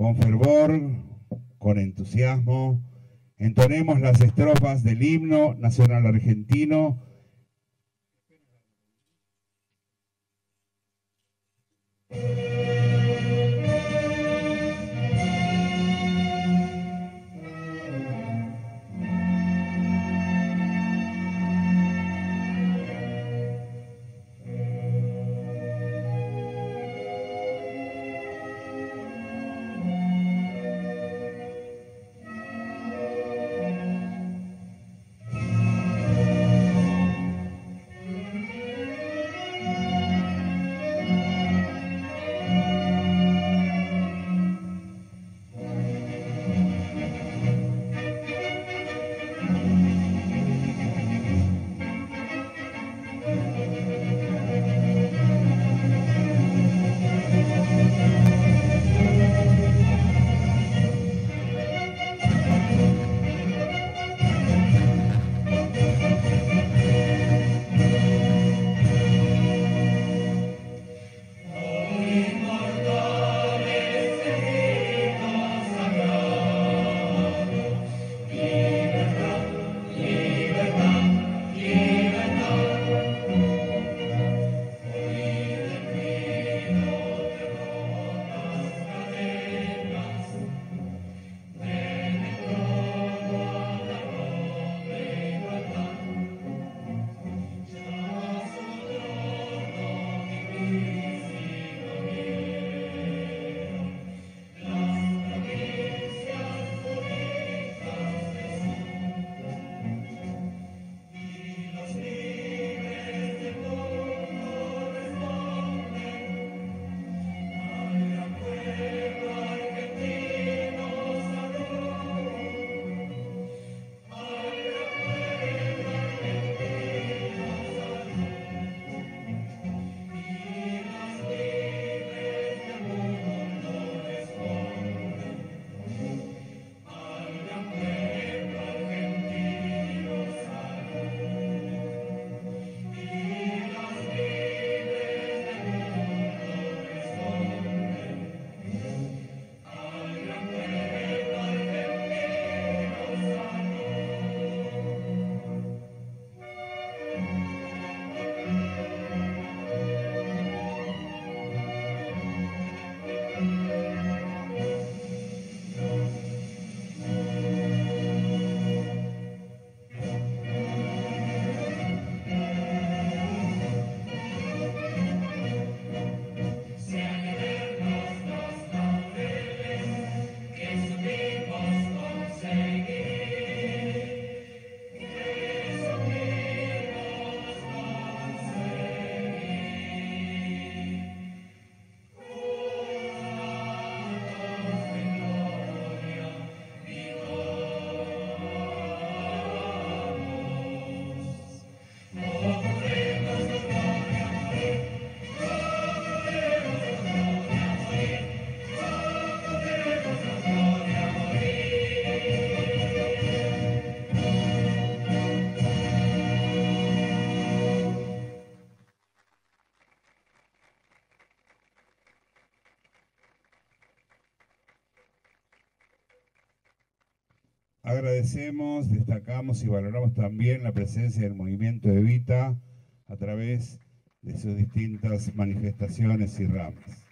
Con fervor, con entusiasmo, entonemos las estrofas del himno nacional argentino. Agradecemos, destacamos y valoramos también la presencia del movimiento Evita a través de sus distintas manifestaciones y ramas.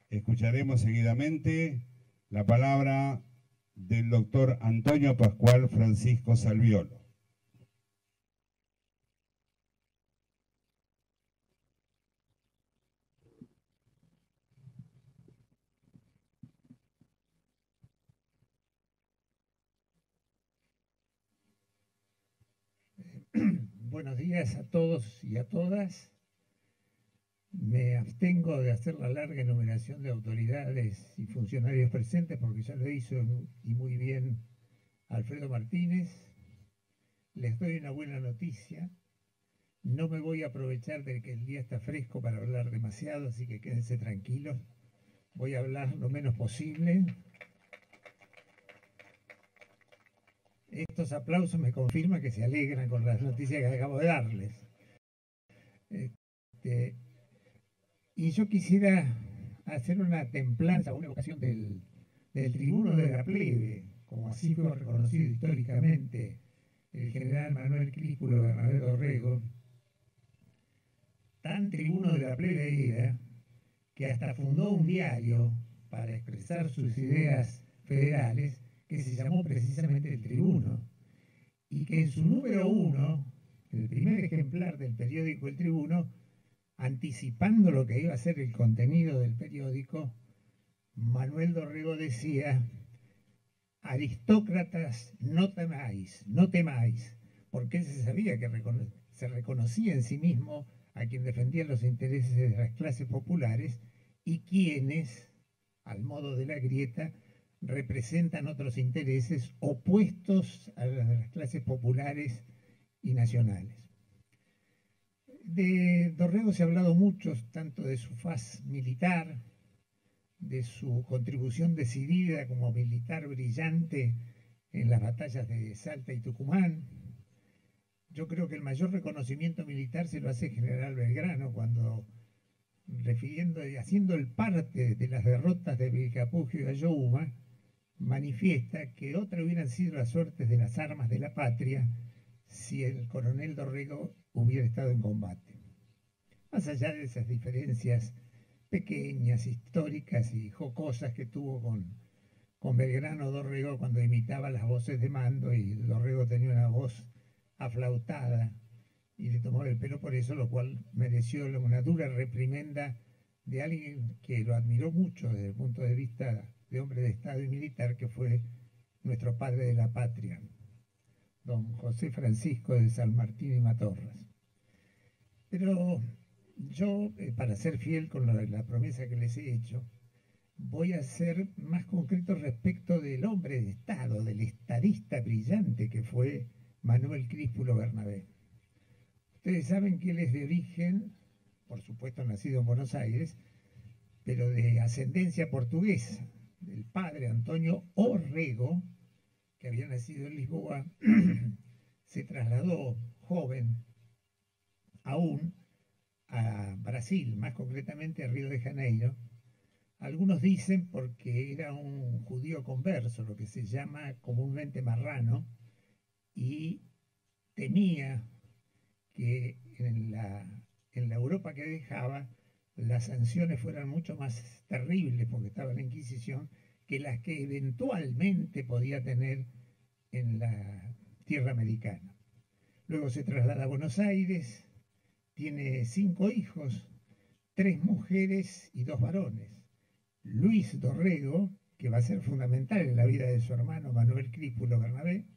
Escucharemos seguidamente la palabra del doctor Antonio Pascual Francisco Salviolo. Buenos días a todos y a todas. Me abstengo de hacer la larga enumeración de autoridades y funcionarios presentes porque ya lo hizo y muy bien Alfredo Martínez. Les doy una buena noticia. No me voy a aprovechar de que el día está fresco para hablar demasiado, así que quédense tranquilos. Voy a hablar lo menos posible. Estos aplausos me confirman que se alegran con las noticias que acabo de darles. Y yo quisiera hacer una templanza, una evocación del tribuno de la plebe, como así fue reconocido históricamente el general Manuel Críspulo Bernabé Dorrego, tan tribuno de la plebe era que hasta fundó un diario para expresar sus ideas federales que se llamó precisamente El Tribuno, y que en su número 1, el primer ejemplar del periódico El Tribuno, anticipando lo que iba a ser el contenido del periódico, Manuel Dorrego decía: aristócratas, no temáis, no temáis, porque él se sabía que se reconocía en sí mismo a quien defendía los intereses de las clases populares y quienes, al modo de la grieta, representan otros intereses opuestos a los de las clases populares y nacionales. De Dorrego se ha hablado mucho, tanto de su faz militar, de su contribución decidida como militar brillante en las batallas de Salta y Tucumán. Yo creo que el mayor reconocimiento militar se lo hace General Belgrano cuando, refiriendo y haciendo el parte de las derrotas de Vilcapugio y Ayohuma, manifiesta que otra hubieran sido las suertes de las armas de la patria si el coronel Dorrego hubiera estado en combate. Más allá de esas diferencias pequeñas, históricas y jocosas que tuvo con Belgrano Dorrego cuando imitaba las voces de mando, y Dorrego tenía una voz aflautada y le tomó el pelo por eso, lo cual mereció una dura reprimenda de alguien que lo admiró mucho desde el punto de vista de hombre de Estado y militar, que fue nuestro padre de la patria, don José Francisco de San Martín y Matorras. Pero yo, para ser fiel con la promesa que les he hecho, voy a ser más concreto respecto del hombre de Estado, del estadista brillante que fue Manuel Críspulo Bernabé. Ustedes saben que él es de origen, por supuesto nacido en Buenos Aires, pero de ascendencia portuguesa, del padre Antonio Orrego, que había nacido en Lisboa, se trasladó joven aún a Brasil, más concretamente a Río de Janeiro. Algunos dicen porque era un judío converso, lo que se llama comúnmente marrano, y temía que en la Europa que dejaba las sanciones fueran mucho más terribles, porque estaba la Inquisición, que las que eventualmente podía tener en la tierra americana. Luego se traslada a Buenos Aires, tiene 5 hijos, 3 mujeres y 2 varones. Luis Dorrego, que va a ser fundamental en la vida de su hermano Manuel Críspulo Bernabé,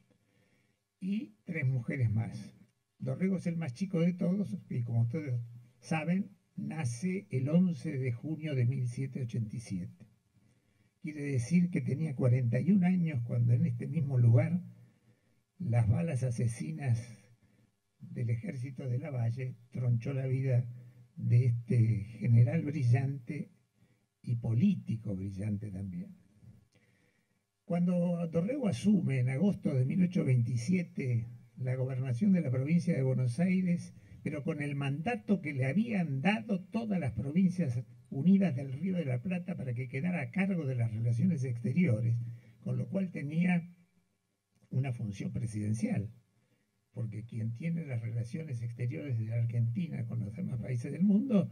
y 3 mujeres más. Dorrego es el más chico de todos y, como ustedes saben, nace el 11 de junio de 1787. Quiere decir que tenía 41 años cuando en este mismo lugar las balas asesinas del ejército de Lavalle tronchó la vida de este general brillante y político brillante también. Cuando Dorrego asume en agosto de 1827 la gobernación de la provincia de Buenos Aires, pero con el mandato que le habían dado todas las provincias unidas del Río de la Plata para que quedara a cargo de las relaciones exteriores, con lo cual tenía una función presidencial, porque quien tiene las relaciones exteriores de la Argentina con los demás países del mundo,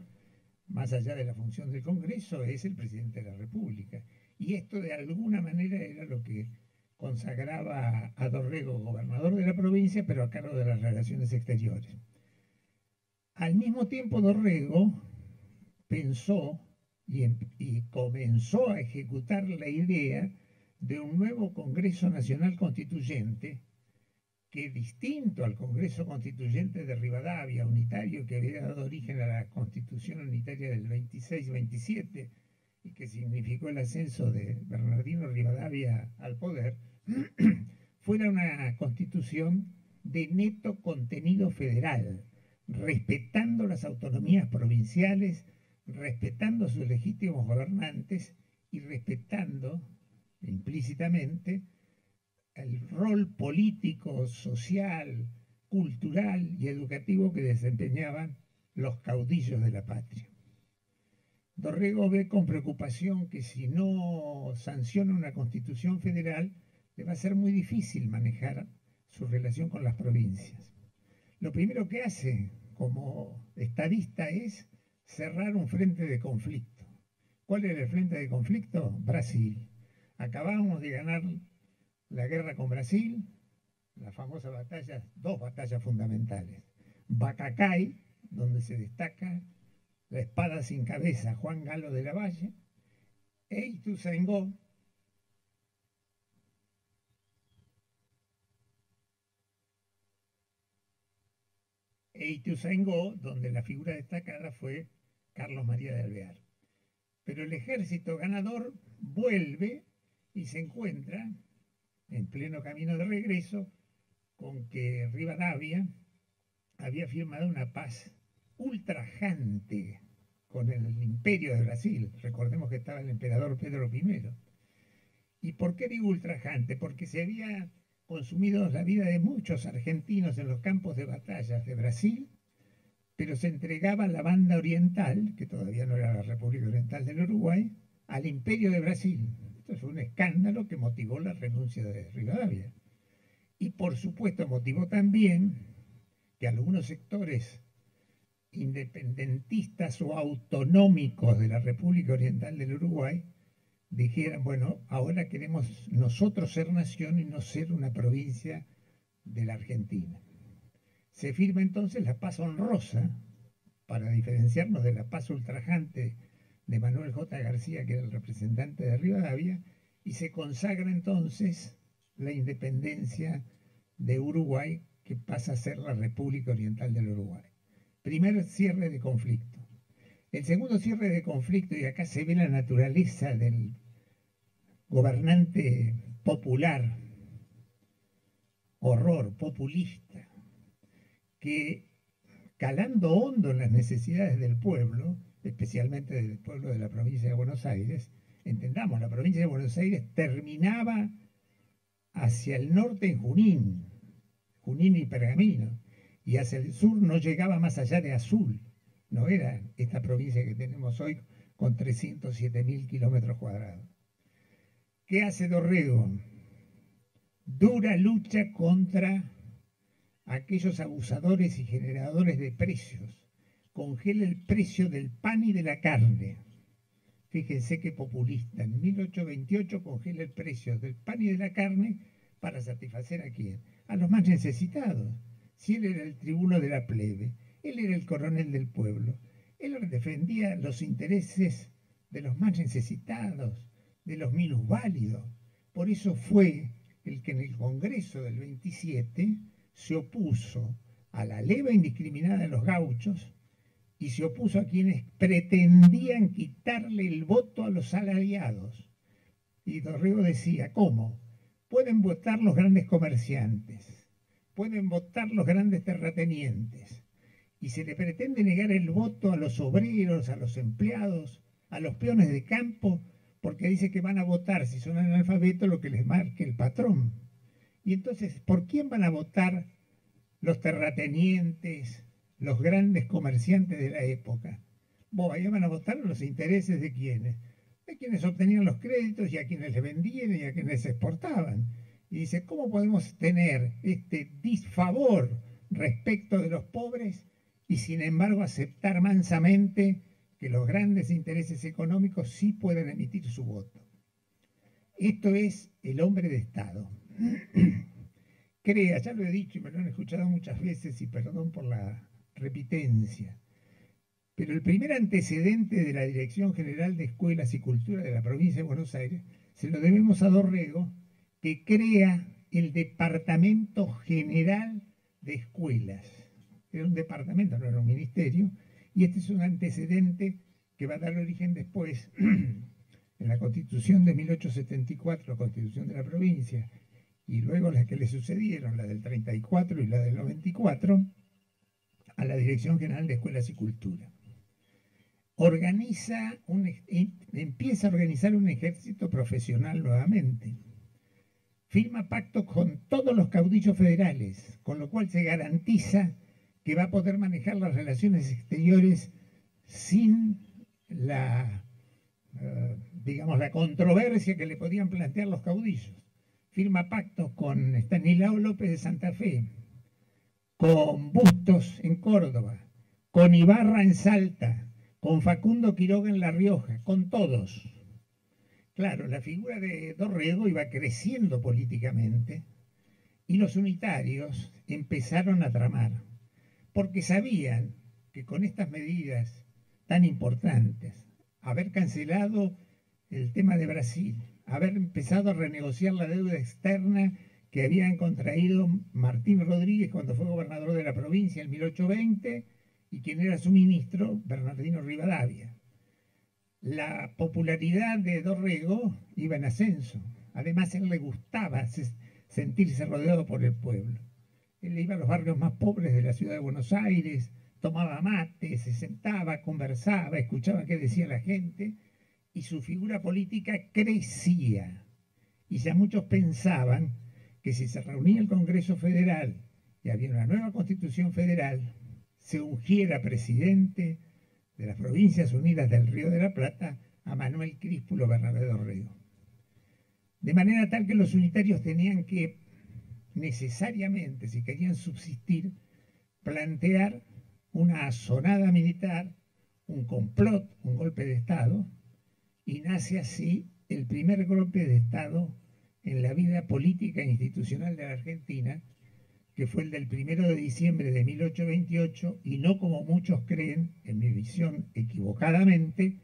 más allá de la función del Congreso, es el presidente de la República. Y esto de alguna manera era lo que consagraba a Dorrego gobernador de la provincia, pero a cargo de las relaciones exteriores. Al mismo tiempo, Dorrego pensó y comenzó a ejecutar la idea de un nuevo Congreso Nacional Constituyente, que, distinto al Congreso Constituyente de Rivadavia, unitario, que había dado origen a la Constitución unitaria del 26-27 y que significó el ascenso de Bernardino Rivadavia al poder, fuera una constitución de neto contenido federal, respetando las autonomías provinciales, respetando sus legítimos gobernantes y respetando implícitamente el rol político, social, cultural y educativo que desempeñaban los caudillos de la patria. Dorrego ve con preocupación que si no sanciona una constitución federal, le va a ser muy difícil manejar su relación con las provincias. Lo primero que hace como estadista es cerrar un frente de conflicto. ¿Cuál era el frente de conflicto? Brasil. Acabábamos de ganar la guerra con Brasil, las famosas batallas, dos batallas fundamentales. Bacacay, donde se destaca la espada sin cabeza Juan Galo de la Valle, e Ituzaingó, donde la figura destacada fue Carlos María de Alvear. Pero el ejército ganador vuelve y se encuentra en pleno camino de regreso con que Rivadavia había firmado una paz ultrajante con el imperio de Brasil. Recordemos que estaba el emperador Pedro I. ¿Y por qué digo ultrajante? Porque se había consumido la vida de muchos argentinos en los campos de batallas de Brasil, pero se entregaba la banda oriental, que todavía no era la República Oriental del Uruguay, al imperio de Brasil. Esto fue un escándalo que motivó la renuncia de Rivadavia. Y por supuesto motivó también que algunos sectores independentistas o autonómicos de la República Oriental del Uruguay dijeran, bueno, ahora queremos nosotros ser nación y no ser una provincia de la Argentina. Se firma entonces la paz honrosa, para diferenciarnos de la paz ultrajante de Manuel J. García, que era el representante de Rivadavia, y se consagra entonces la independencia de Uruguay, que pasa a ser la República Oriental del Uruguay. Primer cierre de conflicto. El segundo cierre de conflicto, y acá se ve la naturaleza del gobernante popular, horror, populista, que calando hondo en las necesidades del pueblo, especialmente del pueblo de la provincia de Buenos Aires, entendamos, la provincia de Buenos Aires terminaba hacia el norte en Junín y Pergamino, y hacia el sur no llegaba más allá de Azul, no era esta provincia que tenemos hoy con 307.000 kilómetros cuadrados. ¿Qué hace Dorrego? Dura lucha contra aquellos abusadores y generadores de precios. Congela el precio del pan y de la carne. Fíjense qué populista. En 1828 congela el precio del pan y de la carne para satisfacer a quién? A los más necesitados. Si él era el tribuno de la plebe, él era el coronel del pueblo, él defendía los intereses de los más necesitados, de los minusválidos. Por eso fue el que en el Congreso del 27 se opuso a la leva indiscriminada de los gauchos y se opuso a quienes pretendían quitarle el voto a los salariados. Y Dorrego decía, ¿cómo? Pueden votar los grandes comerciantes, pueden votar los grandes terratenientes, y se le pretende negar el voto a los obreros, a los empleados, a los peones de campo, porque dice que van a votar, si son analfabetos, lo que les marque el patrón. Y entonces, ¿por quién van a votar los terratenientes, los grandes comerciantes de la época? Ahí van a votar los intereses de quienes obtenían los créditos y a quienes les vendían y a quienes les exportaban. Y dice, ¿cómo podemos tener este disfavor respecto de los pobres y sin embargo aceptar mansamente que los grandes intereses económicos sí pueden emitir su voto? Esto es el hombre de Estado. Crea, ya lo he dicho y me lo han escuchado muchas veces y perdón por la repitencia, pero el primer antecedente de la Dirección General de Escuelas y Cultura de la provincia de Buenos Aires se lo debemos a Dorrego, que crea el Departamento General de Escuelas. Era un departamento, no era un ministerio, y este es un antecedente que va a dar origen después, en la Constitución de 1874, la Constitución de la provincia, y luego las que le sucedieron, la del 34 y la del 94, a la Dirección General de Escuelas y Cultura. Empieza a organizar un ejército profesional nuevamente. Firma pactos con todos los caudillos federales, con lo cual se garantiza que va a poder manejar las relaciones exteriores sin digamos, la controversia que le podían plantear los caudillos. Firma pactos con Estanislao López de Santa Fe, con Bustos en Córdoba, con Ibarra en Salta, con Facundo Quiroga en La Rioja, con todos. Claro, la figura de Dorrego iba creciendo políticamente y los unitarios empezaron a tramar, porque sabían que con estas medidas tan importantes, haber cancelado el tema de Brasil, haber empezado a renegociar la deuda externa que habían contraído Martín Rodríguez cuando fue gobernador de la provincia en 1820 y quien era su ministro, Bernardino Rivadavia. La popularidad de Dorrego iba en ascenso. Además, a él le gustaba sentirse rodeado por el pueblo. Él iba a los barrios más pobres de la ciudad de Buenos Aires, tomaba mate, se sentaba, conversaba, escuchaba qué decía la gente, y su figura política crecía. Y ya muchos pensaban que si se reunía el Congreso Federal y había una nueva Constitución Federal, se ungiera presidente de las Provincias Unidas del Río de la Plata a Manuel Críspulo Bernabé Dorrego. De manera tal que los unitarios tenían que necesariamente, si querían subsistir, plantear una asonada militar, un complot, un golpe de Estado, y nace así el primer golpe de Estado en la vida política e institucional de la Argentina, que fue el del 1 de diciembre de 1828, y no como muchos creen, en mi visión equivocadamente,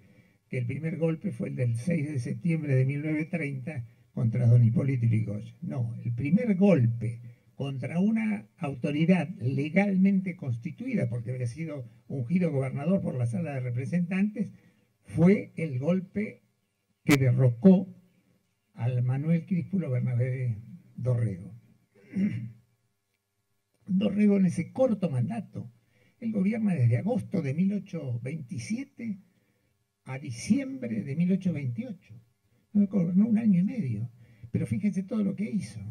que el primer golpe fue el del 6 de septiembre de 1930 contra don Hipólito Yrigoyen. No, el primer golpe contra una autoridad legalmente constituida, porque había sido ungido gobernador por la Sala de Representantes, fue el golpe que derrocó al Manuel Críspulo Bernabé Dorrego. Dorrego en ese corto mandato, él gobierna desde agosto de 1827 a diciembre de 1828. Gobernó un año y medio, pero fíjense todo lo que hizo.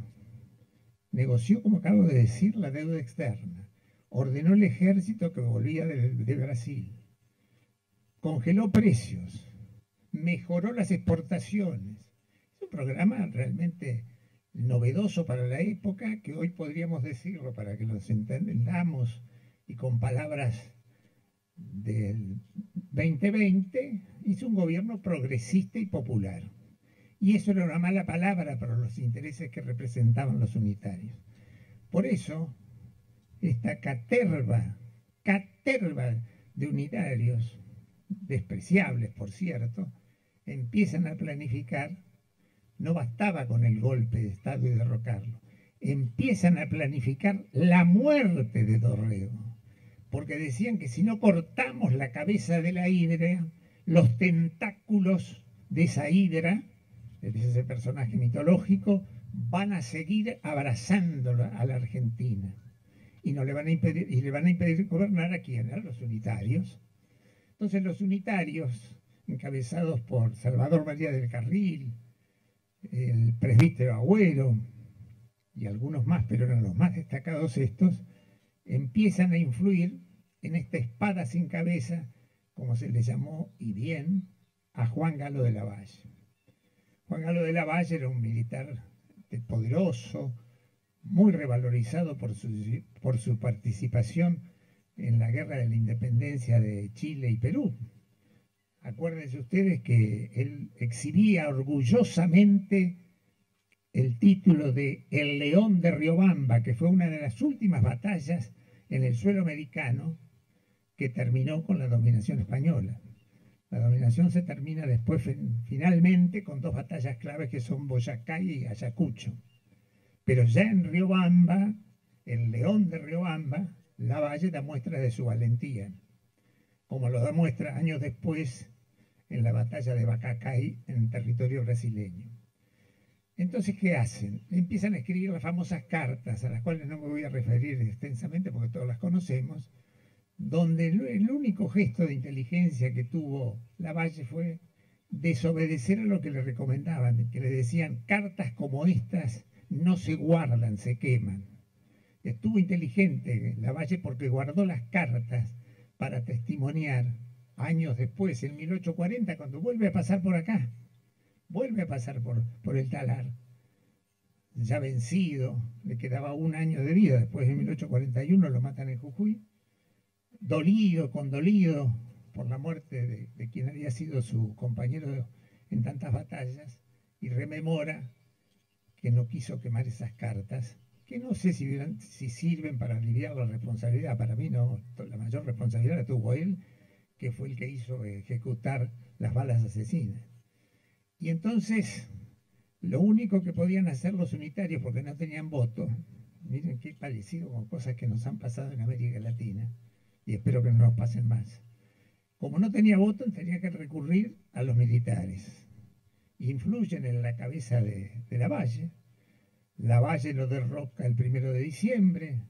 Negoció, como acabo de decir, la deuda externa, ordenó el ejército que volvía de Brasil, congeló precios, mejoró las exportaciones. Es un programa realmente novedoso para la época, que hoy podríamos decirlo para que los entendamos y con palabras del 2020, hizo un gobierno progresista y popular. Y eso era una mala palabra para los intereses que representaban los unitarios. Por eso, esta caterva de unitarios, despreciables por cierto, empiezan a planificar. No bastaba con el golpe de Estado y derrocarlo. Empiezan a planificar la muerte de Dorrego, porque decían que si no cortamos la cabeza de la hidra, los tentáculos de esa hidra, de ese personaje mitológico, van a seguir abrazando a la Argentina. Y no le van a impedir gobernar a quién, a los unitarios. Entonces los unitarios, encabezados por Salvador María del Carril, el presbítero Agüero y algunos más, pero eran los más destacados estos, empiezan a influir en esta espada sin cabeza, como se le llamó, y bien, a Juan Galo de Lavalle. Juan Galo de Lavalle era un militar poderoso, muy revalorizado por su participación en la guerra de la independencia de Chile y Perú. Acuérdense ustedes que él exhibía orgullosamente el título de El León de Riobamba, que fue una de las últimas batallas en el suelo americano que terminó con la dominación española. La dominación se termina después finalmente con dos batallas claves que son Boyacá y Ayacucho. Pero ya en Riobamba, el León de Riobamba, Lavalle da muestra de su valentía, como lo demuestra años después en la batalla de Bacacay en territorio brasileño. Entonces, ¿qué hacen? Empiezan a escribir las famosas cartas, a las cuales no me voy a referir extensamente porque todos las conocemos, donde el único gesto de inteligencia que tuvo Lavalle fue desobedecer a lo que le recomendaban, que le decían: cartas como estas no se guardan, se queman. Estuvo inteligente Lavalle porque guardó las cartas para testimoniar años después, en 1840, cuando vuelve a pasar por acá, vuelve a pasar por el talar, ya vencido, le quedaba un año de vida, después de 1841 lo matan en Jujuy, dolido, condolido por la muerte de quien había sido su compañero en tantas batallas, y rememora que no quiso quemar esas cartas, que no sé si sirven para aliviar la responsabilidad. Para mí no, la mayor responsabilidad la tuvo él, que fue el que hizo ejecutar las balas asesinas. Y entonces, lo único que podían hacer los unitarios, porque no tenían voto, miren qué parecido con cosas que nos han pasado en América Latina, y espero que no nos pasen más. Como no tenía voto, tenía que recurrir a los militares. Influyen en la cabeza de Lavalle. Lavalle lo derroca el 1 de diciembre,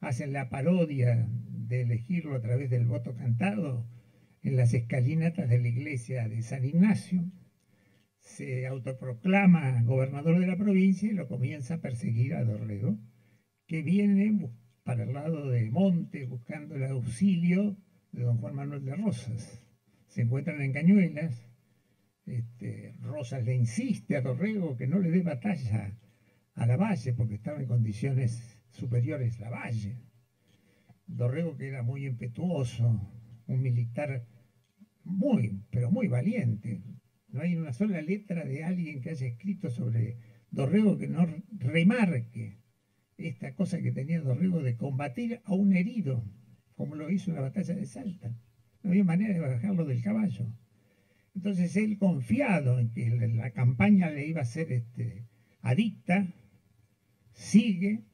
hacen la parodia de elegirlo a través del voto cantado en las escalinatas de la iglesia de San Ignacio, se autoproclama gobernador de la provincia y lo comienza a perseguir a Dorrego, que viene para el lado de Monte buscando el auxilio de don Juan Manuel de Rosas. Se encuentran en Cañuelas, Rosas le insiste a Dorrego que no le dé batalla a Lavalle porque estaba en condiciones superiores Lavalle. Dorrego, que era muy impetuoso, un militar muy, pero muy valiente. No hay una sola letra de alguien que haya escrito sobre Dorrego que no remarque esta cosa que tenía Dorrego de combatir a un herido, como lo hizo en la batalla de Salta. No había manera de bajarlo del caballo. Entonces él, confiado en que la campaña le iba a ser adicta, sigue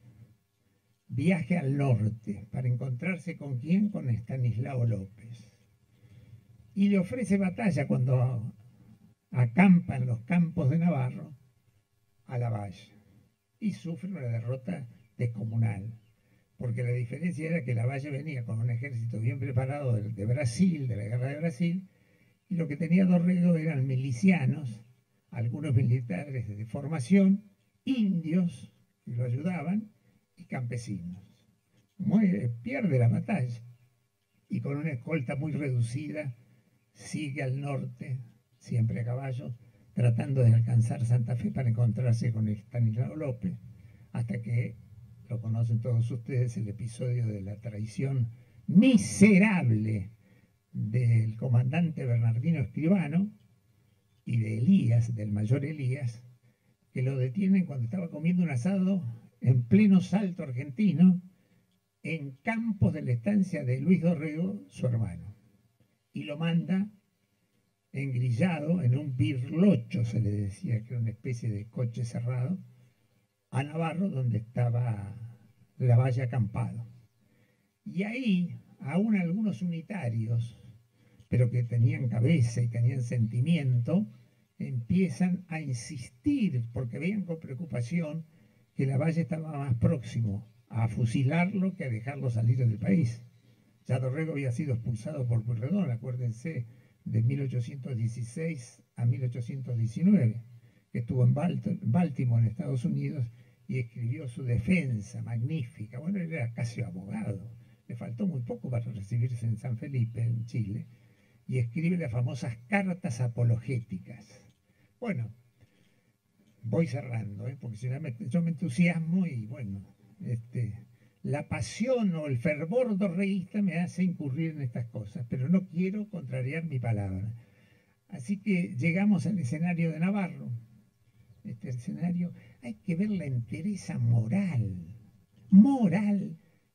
viaje al norte para encontrarse con quién, con Estanislao López. Y le ofrece batalla cuando acampa en los campos de Navarro a Lavalle. Y sufre una derrota descomunal, porque la diferencia era que Lavalle venía con un ejército bien preparado de Brasil, de la guerra de Brasil, y lo que tenía Dorrego eran milicianos, algunos militares de formación, indios que lo ayudaban y campesinos. Pierde la batalla y con una escolta muy reducida sigue al norte, siempre a caballo, tratando de alcanzar Santa Fe para encontrarse con Estanislao López, hasta que, lo conocen todos ustedes, el episodio de la traición miserable del comandante Bernardino Escribano y de Elías, del mayor Elías, que lo detienen cuando estaba comiendo un asado en pleno Salto argentino, en campos de la estancia de Luis Dorrego, su hermano, y lo manda engrillado en un birlocho, se le decía, que era una especie de coche cerrado, a Navarro, donde estaba Lavalle acampado. Y ahí, aún algunos unitarios, pero que tenían cabeza y tenían sentimiento, empiezan a insistir, porque veían con preocupación que Lavalle estaba más próximo a fusilarlo que a dejarlo salir del país. Ya Dorrego había sido expulsado por Pueyrredón, acuérdense, de 1816 a 1819, que estuvo en Baltimore, en Estados Unidos, y escribió su defensa magnífica. Bueno, él era casi abogado, le faltó muy poco para recibirse en San Felipe, en Chile, y escribe las famosas cartas apologéticas. Bueno, voy cerrando, porque si no yo me entusiasmo y bueno, la pasión o el fervor dorreísta me hace incurrir en estas cosas, pero no quiero contrariar mi palabra. Así que llegamos al escenario de Navarro. Este escenario, hay que ver la entereza moral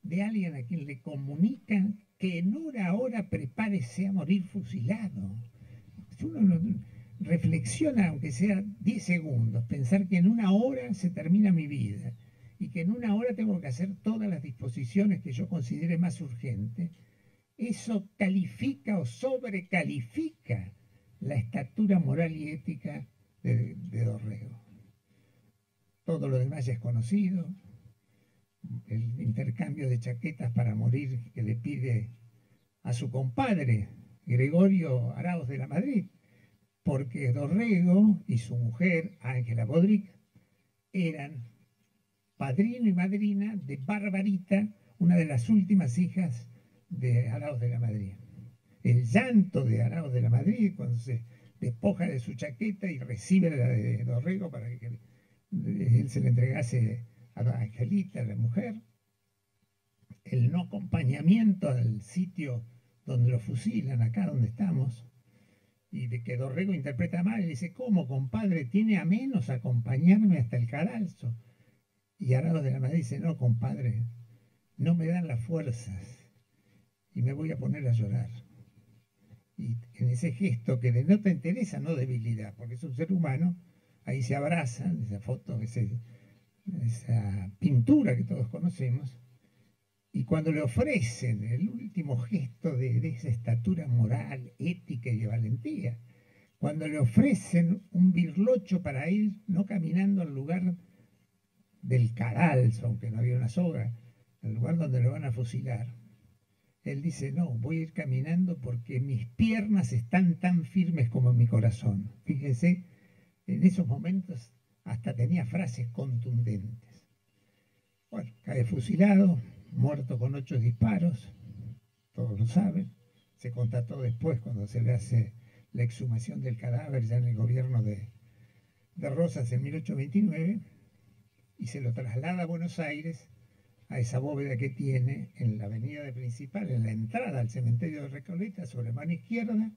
de alguien a quien le comunican que en una hora prepárese a morir fusilado. Si uno reflexiona, aunque sea 10 segundos, pensar que en una hora se termina mi vida y que en una hora tengo que hacer todas las disposiciones que yo considere más urgentes, eso califica o sobrecalifica la estatura moral y ética de Dorrego. Todo lo demás ya es conocido, el intercambio de chaquetas para morir que le pide a su compadre, Gregorio Arauz de la Madrid, porque Dorrego y su mujer, Ángela Bodric, eran padrino y madrina de Barbarita, una de las últimas hijas de Arauz de la Madrid. el llanto de Arauz de la Madrid cuando se despoja de su chaqueta y recibe la de Dorrego para que él se le entregase a Angelita, la mujer, el no acompañamiento al sitio donde lo fusilan, acá donde estamos, y de que Dorrego interpreta mal, y dice, ¿cómo, compadre? Tiene a menos acompañarme hasta el cadalso. Y Arauz de la Madrid dice, no, compadre, no me dan las fuerzas y me voy a poner a llorar. Y en ese gesto que denota interés, no debilidad, porque es un ser humano, ahí se abrazan, esa foto, esa pintura que todos conocemos, y cuando le ofrecen el último gesto de esa estatura moral, ética y de valentía, cuando le ofrecen un birlocho para ir no caminando al lugar del cadalso, aunque no había una soga, al lugar donde lo van a fusilar, él dice, no, voy a ir caminando porque mis piernas están tan firmes como mi corazón. Fíjense, en esos momentos hasta tenía frases contundentes. Bueno, cae fusilado, muerto con 8 disparos, todos lo saben. Se constató después cuando se le hace la exhumación del cadáver ya en el gobierno de Rosas en 1829 y se lo traslada a Buenos Aires, a esa bóveda que tiene en la avenida de Principal, en la entrada al cementerio de Recoleta, sobre mano izquierda,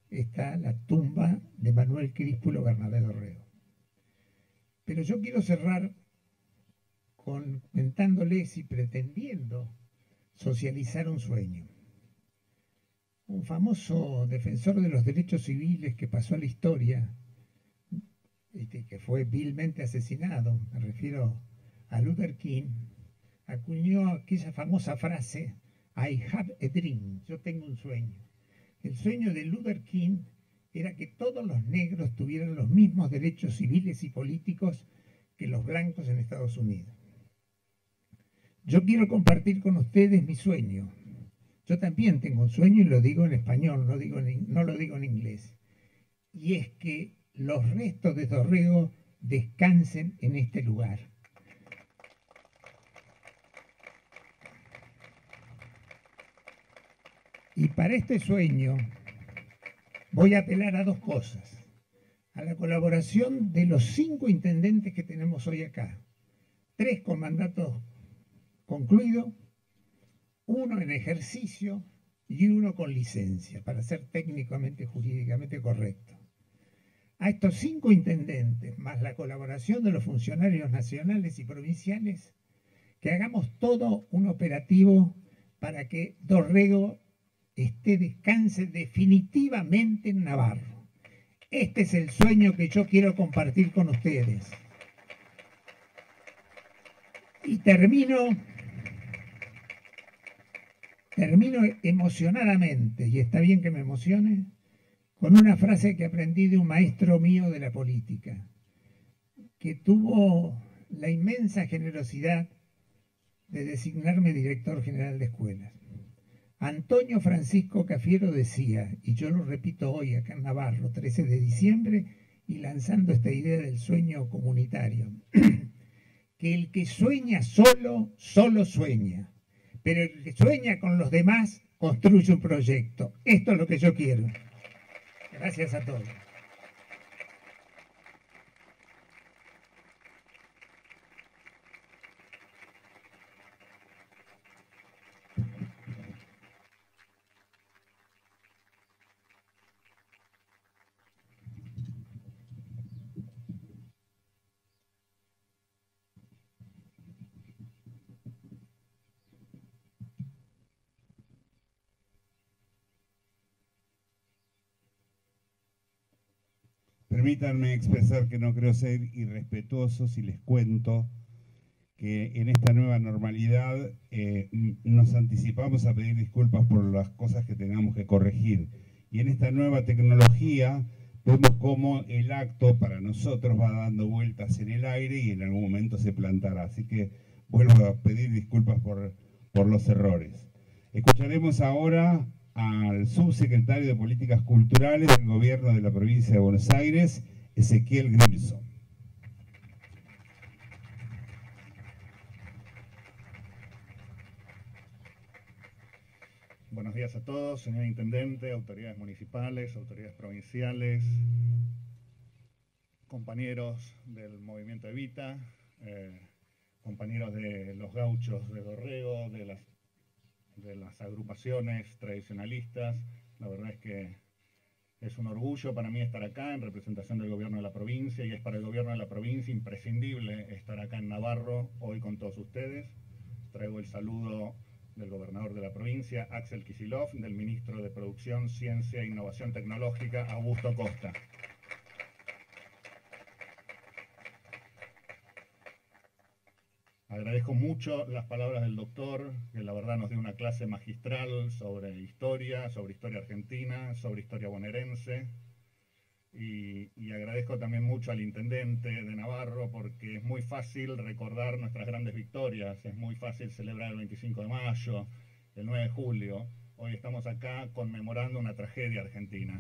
está la tumba de Manuel Críspulo Bernabé Dorrego. Pero yo quiero cerrar comentándoles y pretendiendo socializar un sueño. Un famoso defensor de los derechos civiles que pasó a la historia, que fue vilmente asesinado, me refiero a Luther King, acuñó aquella famosa frase, I have a dream, yo tengo un sueño. El sueño de Luther King era que todos los negros tuvieran los mismos derechos civiles y políticos que los blancos en Estados Unidos. Yo quiero compartir con ustedes mi sueño. Yo también tengo un sueño y lo digo en español, no lo digo en inglés. Y es que los restos de Dorrego descansen en este lugar. Y para este sueño voy a apelar a dos cosas. A la colaboración de los 5 intendentes que tenemos hoy acá. 3 con mandato concluido, 1 en ejercicio y 1 con licencia, para ser técnicamente, jurídicamente correcto. A estos 5 intendentes, más la colaboración de los funcionarios nacionales y provinciales, que hagamos todo un operativo para que Dorrego descanse definitivamente en Navarro. Este es el sueño que yo quiero compartir con ustedes. Y termino emocionadamente, y está bien que me emocione, con una frase que aprendí de un maestro mío de la política, que tuvo la inmensa generosidad de designarme director general de escuelas. Antonio Francisco Cafiero decía, y yo lo repito hoy acá en Navarro, 13 de diciembre, y lanzando esta idea del sueño comunitario, que el que sueña solo, solo sueña, pero el que sueña con los demás, construye un proyecto. Esto es lo que yo quiero. Gracias a todos. Permítanme expresar que no creo ser irrespetuoso si les cuento que en esta nueva normalidad nos anticipamos a pedir disculpas por las cosas que tengamos que corregir. Y en esta nueva tecnología vemos cómo el acto para nosotros va dando vueltas en el aire y en algún momento se plantará. Así que vuelvo a pedir disculpas por los errores. Escucharemos ahora al subsecretario de Políticas Culturales del Gobierno de la Provincia de Buenos Aires, Ezequiel Grimson. Buenos Buenos días a todos, señor Intendente, autoridades municipales, autoridades provinciales, compañeros del movimiento Evita, compañeros de los gauchos de Dorrego, de las agrupaciones tradicionalistas. La verdad es que es un orgullo para mí estar acá en representación del gobierno de la provincia, y es para el gobierno de la provincia imprescindible estar acá en Navarro hoy con todos ustedes. Traigo el saludo del gobernador de la provincia, Axel Kicillof, del ministro de Producción, Ciencia e Innovación Tecnológica, Augusto Costa. Agradezco mucho las palabras del doctor, que la verdad nos dio una clase magistral sobre historia argentina, sobre historia bonaerense. Y agradezco también mucho al intendente de Navarro, porque es muy fácil recordar nuestras grandes victorias, es muy fácil celebrar el 25 de mayo, el 9 de julio. Hoy estamos acá conmemorando una tragedia argentina.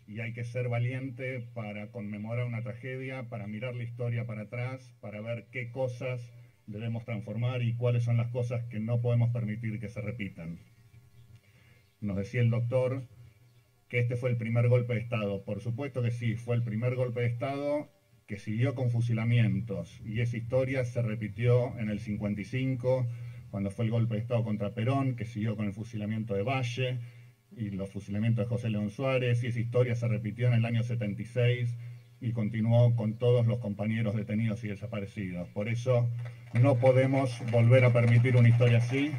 Y hay que ser valiente para conmemorar una tragedia, para mirar la historia para atrás, para ver qué cosas debemos transformar y cuáles son las cosas que no podemos permitir que se repitan. Nos decía el doctor que este fue el primer golpe de Estado. Por supuesto que sí, fue el primer golpe de Estado que siguió con fusilamientos, y esa historia se repitió en el 55, cuando fue el golpe de Estado contra Perón, que siguió con el fusilamiento de Valle y los fusilamientos de José León Suárez, y esa historia se repitió en el año 76 y continuó con todos los compañeros detenidos y desaparecidos. Por eso no podemos volver a permitir una historia así.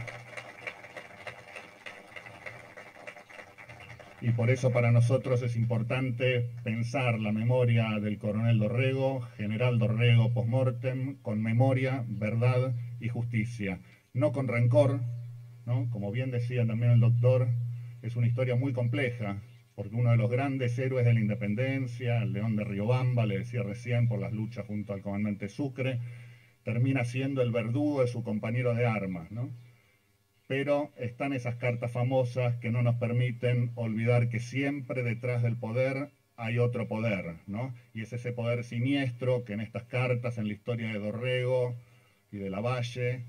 Y por eso para nosotros es importante pensar la memoria del coronel Dorrego, general Dorrego post-mortem, con memoria, verdad y justicia. No con rencor, ¿no? Como bien decía también el doctor, es una historia muy compleja, porque uno de los grandes héroes de la independencia, el León de Riobamba, le decía recién, por las luchas junto al comandante Sucre, termina siendo el verdugo de su compañero de armas, ¿no? Pero están esas cartas famosas que no nos permiten olvidar que siempre detrás del poder hay otro poder, ¿no? Y es ese poder siniestro que en estas cartas, en la historia de Dorrego y de Lavalle,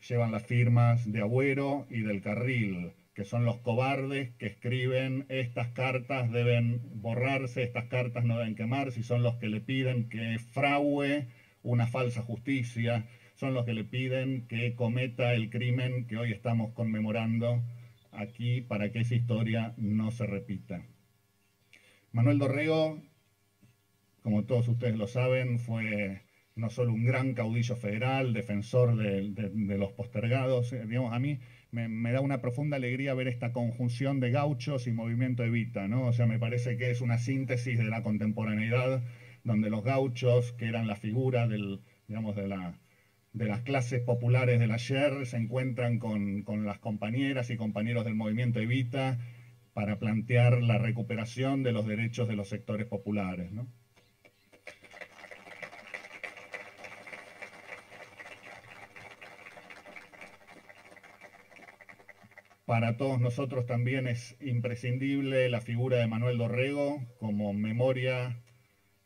llevan las firmas de Agüero y del Carril, que son los cobardes que escriben estas cartas deben borrarse, estas cartas no deben quemarse, y son los que le piden que fraude una falsa justicia, son los que le piden que cometa el crimen que hoy estamos conmemorando aquí para que esa historia no se repita. Manuel Dorrego, como todos ustedes lo saben, fue no solo un gran caudillo federal, defensor de los postergados. Digamos, a mí me da una profunda alegría ver esta conjunción de gauchos y movimiento Evita, ¿no? O sea, me parece que es una síntesis de la contemporaneidad, donde los gauchos, que eran la figura digamos, de las clases populares del ayer, se encuentran con las compañeras y compañeros del movimiento Evita para plantear la recuperación de los derechos de los sectores populares, ¿no? Para todos nosotros también es imprescindible la figura de Manuel Dorrego como memoria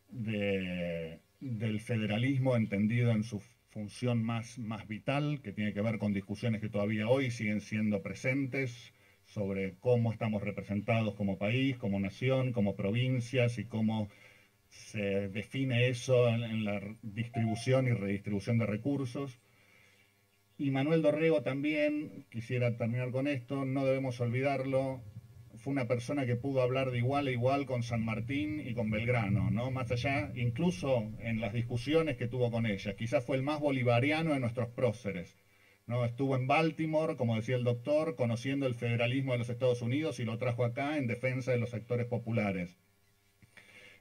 del federalismo entendido en su función más vital, que tiene que ver con discusiones que todavía hoy siguen siendo presentes sobre cómo estamos representados como país, como nación, como provincias, y cómo se define eso en la distribución y redistribución de recursos. Y Manuel Dorrego también, quisiera terminar con esto, no debemos olvidarlo, fue una persona que pudo hablar de igual a igual con San Martín y con Belgrano, ¿no? Más allá, incluso en las discusiones que tuvo con ella. Quizás fue el más bolivariano de nuestros próceres, ¿no? Estuvo en Baltimore, como decía el doctor, conociendo el federalismo de los Estados Unidos, y lo trajo acá en defensa de los sectores populares.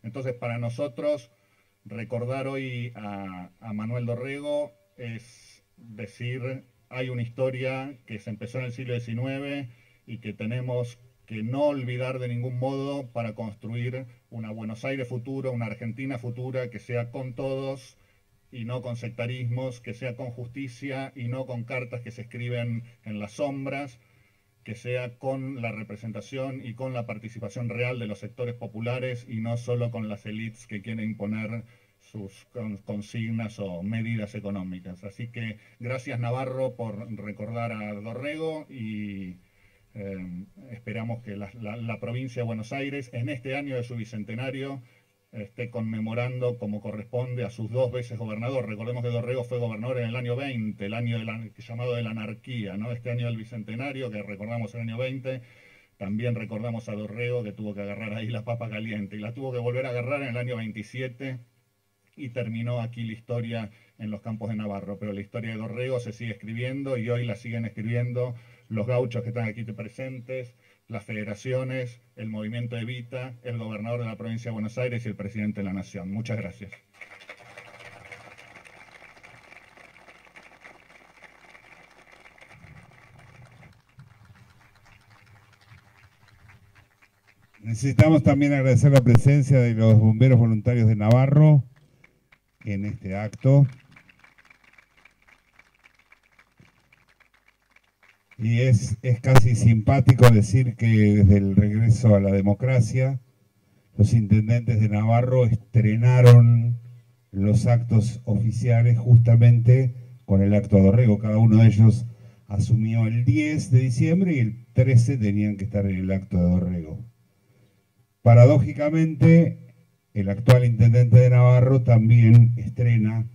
Entonces, para nosotros, recordar hoy a Manuel Dorrego es decir, hay una historia que se empezó en el siglo XIX y que tenemos que no olvidar de ningún modo para construir una Buenos Aires futura, una Argentina futura, que sea con todos y no con sectarismos, que sea con justicia y no con cartas que se escriben en las sombras, que sea con la representación y con la participación real de los sectores populares y no solo con las élites que quieren imponer sus consignas o medidas económicas. Así que gracias, Navarro, por recordar a Dorrego, y Esperamos que la provincia de Buenos Aires, en este año de su bicentenario, esté conmemorando como corresponde a sus 2 veces gobernador. Recordemos que Dorrego fue gobernador en el año 20, el año llamado de la anarquía, ¿no? Este año del bicentenario, que recordamos el año 20, también recordamos a Dorrego, que tuvo que agarrar ahí la papa caliente, y la tuvo que volver a agarrar en el año 27, y terminó aquí la historia en los campos de Navarro. Pero la historia de Dorrego se sigue escribiendo, y hoy la siguen escribiendo los gauchos que están aquí presentes, las federaciones, el movimiento Evita, el gobernador de la provincia de Buenos Aires y el presidente de la Nación. Muchas gracias. Necesitamos también agradecer la presencia de los bomberos voluntarios de Navarro en este acto. Y es casi simpático decir que desde el regreso a la democracia, los intendentes de Navarro estrenaron los actos oficiales justamente con el acto de Dorrego. Cada uno de ellos asumió el 10 de diciembre y el 13 tenían que estar en el acto de Dorrego. Paradójicamente, el actual intendente de Navarro también estrena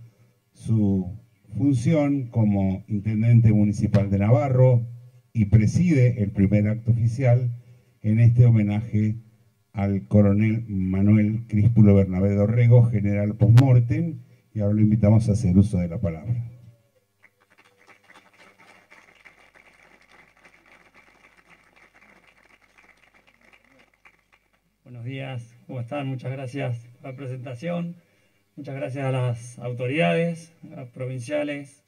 su función como intendente municipal de Navarro y preside el primer acto oficial en este homenaje al coronel Manuel Críspulo Bernabé Dorrego, general post-mortem, y ahora lo invitamos a hacer uso de la palabra. Buenos días, ¿cómo están? Muchas gracias por la presentación, muchas gracias a las autoridades, a las provinciales,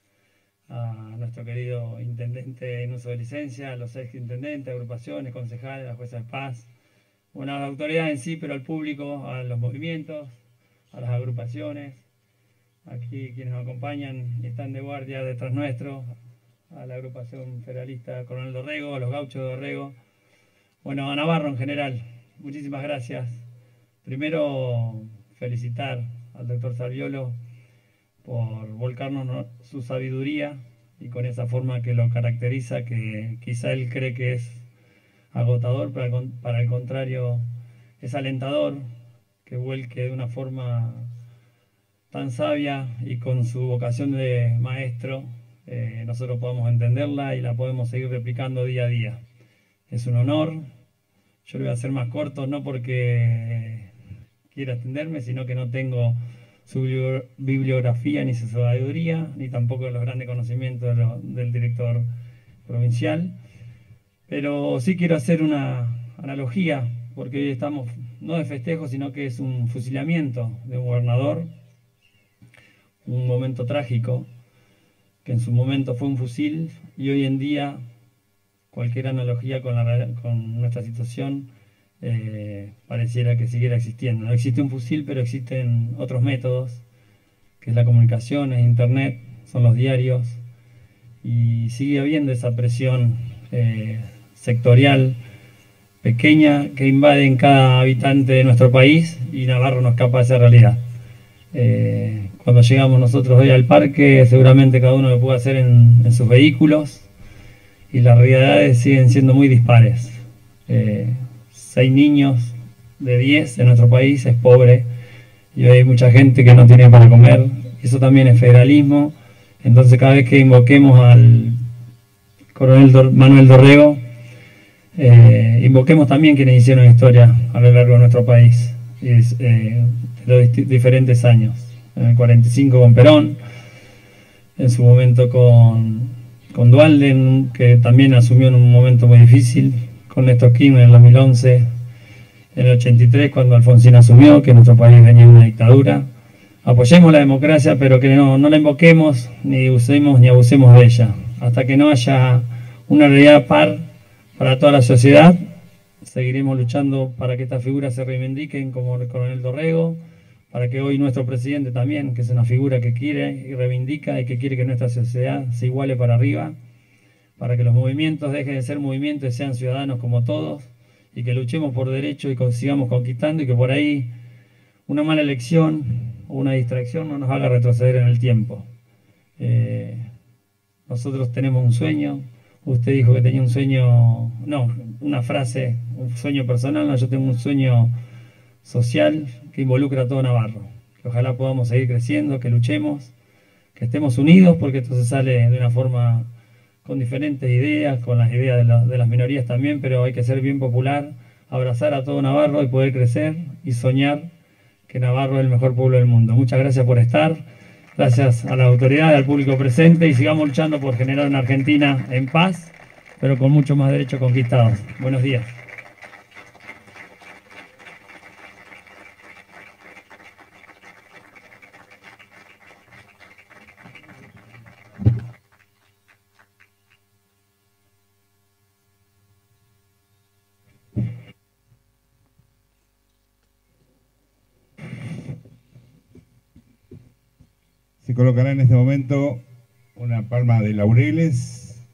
a nuestro querido intendente en uso de licencia, a los exintendentes, agrupaciones, concejales, a la jueza de paz, bueno, a la autoridad en sí, pero al público, a los movimientos, a las agrupaciones, aquí quienes nos acompañan y están de guardia detrás nuestro, a la agrupación federalista Coronel Dorrego, a los gauchos de Dorrego, bueno, a Navarro en general. Muchísimas gracias. Primero, felicitar al doctor Salviolo por volcarnos su sabiduría y con esa forma que lo caracteriza, que quizá él cree que es agotador, pero para el contrario es alentador, que vuelque de una forma tan sabia y con su vocación de maestro, nosotros podamos entenderla y la podemos seguir replicando día a día. Es un honor. Yo lo voy a hacer más corto, no porque quiera extenderme, sino que no tengo su bibliografía ni su sabiduría, ni tampoco los grandes conocimientos del director provincial. Pero sí quiero hacer una analogía, porque hoy estamos no de festejo, sino que es un fusilamiento de un gobernador, un momento trágico, que en su momento fue un fusil y hoy en día cualquier analogía con nuestra situación pareciera que siguiera existiendo. No existe un fusil, pero existen otros métodos, que es la comunicación, es internet, son los diarios, y sigue habiendo esa presión sectorial pequeña que invade en cada habitante de nuestro país, y Navarro no escapa de esa realidad. Cuando llegamos nosotros hoy al parque, seguramente cada uno lo puede hacer en sus vehículos, y las realidades siguen siendo muy dispares. 6 niños de 10 en nuestro país es pobre, y hoy hay mucha gente que no tiene para comer. Eso también es federalismo. Entonces, cada vez que invoquemos al coronel Manuel Dorrego, invoquemos también quienes hicieron historia a lo largo de nuestro país, de los diferentes años. En el 45 con Perón, en su momento con Duhalde, que también asumió en un momento muy difícil, con Néstor Kirchner en el 2011, en el 83 cuando Alfonsín asumió, que nuestro país venía en una dictadura. Apoyemos la democracia, pero que no la invoquemos, ni usemos ni abusemos de ella. Hasta que no haya una realidad par para toda la sociedad, seguiremos luchando para que estas figuras se reivindiquen como el coronel Dorrego, para que hoy nuestro presidente también, que es una figura que quiere y reivindica y que quiere que nuestra sociedad se iguale para arriba, para que los movimientos dejen de ser movimientos y sean ciudadanos como todos, y que luchemos por derechos y sigamos conquistando, y que por ahí una mala elección o una distracción no nos haga retroceder en el tiempo. Nosotros tenemos un Usted dijo que tenía un sueño, no, una frase, un sueño personal, no, yo tengo un sueño social que involucra a todo Navarro. Que ojalá podamos seguir creciendo, que luchemos, que estemos unidos, porque esto se sale de una forma con diferentes ideas, con las ideas de las minorías también, pero hay que ser bien popular, abrazar a todo Navarro y poder crecer y soñar que Navarro es el mejor pueblo del mundo. Muchas gracias por estar, gracias a las autoridades, al público presente, y sigamos luchando por generar una Argentina en paz, pero con mucho más derechos conquistados. Buenos días. Se colocará en este momento una palma de laureles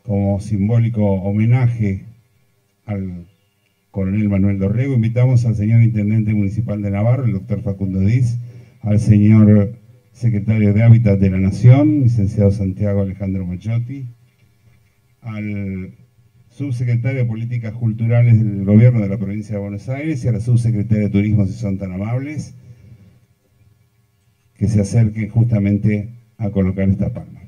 como simbólico homenaje al coronel Manuel Dorrego. Invitamos al señor Intendente Municipal de Navarro, el doctor Facundo Diz, al señor Secretario de Hábitat de la Nación, licenciado Santiago Alejandro Machotti, al Subsecretario de Políticas Culturales del Gobierno de la Provincia de Buenos Aires y a la Subsecretaria de Turismo, si son tan amables, que se acerquen justamente a colocar esta palma.